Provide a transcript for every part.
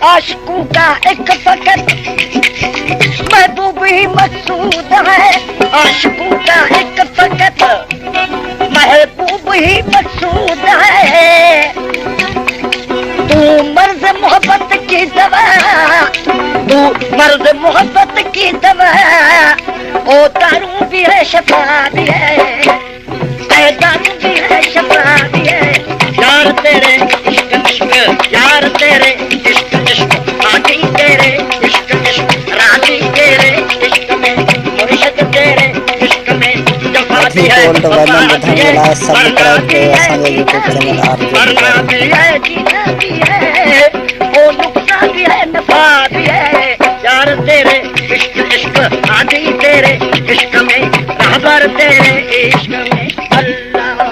आशिकों का एक फकत महबूब ही मकसूद है। आशिकों का एक फकत महबूब ही मकसूद है। तू मर्ज मोहब्बत की दवा, तू मर्ज मोहब्बत की दवा, ओ दारू भी है शफा भी है, दारू भी है शफा भी है। यार तेरे इश्क इश्क, यार तेरे इश्क इश्क, राजी तेरे इश्क इश्क, राजी तेरे इश्क में, मुर्शिद तेरे इश्क में जफा भी है, वफा भी है, मरना भी है, जीना भी है, ओ नुक्सान भी है, नफा भी है। यार तेरे इश्क इश्क, राजी तेरे इश्क में, रहबर तेरे इश्क में। अल्लाह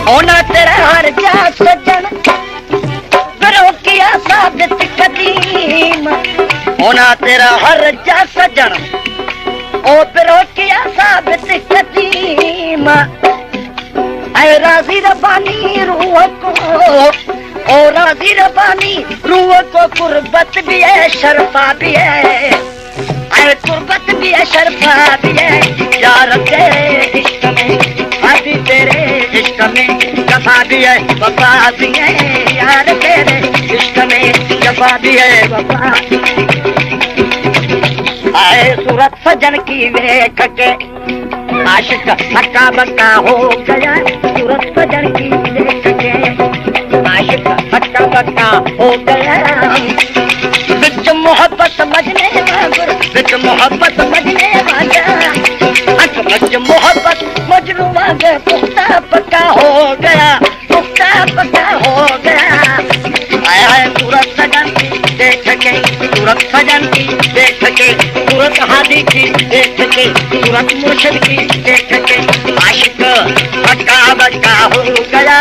होना तेरा हर जा सजन, करो किया साबित कदीम। होना तेरा हर जा सजन, ओ करो किया साबित कदीम। ऐ राजी रबानी रूह को, ओ राजी रबानी रूह को कुर्बत भी है, शर्फा भी है, ऐ कुर्बत भी है, शर्फा भी है। यार तेरे इश्क में, हाजी तेरे इश्क में जफा भी है, वफा भी है। यार तेरे इश्क में जफा भी है, वफा। आए सूरत सजन की देख के आशिक हक्का बक्का हो गया। सूरत सजन की देख के आशिक हक्का बक्का हो गया। बिच मोहब्बत समझने वांगुर, बिच मोहब्बत समझने वांगा, बिच मोहब्बत मजनू वांगे पुख्ता पक्का हो गया, पुख्ता पक्का हो गया। आया है सूरत सजन की देख के, सूरत सजन की देख के, सूरत हादी की देख के, सूरत मुर्शिद की देख के आशिक हक्का बक्का हो गया।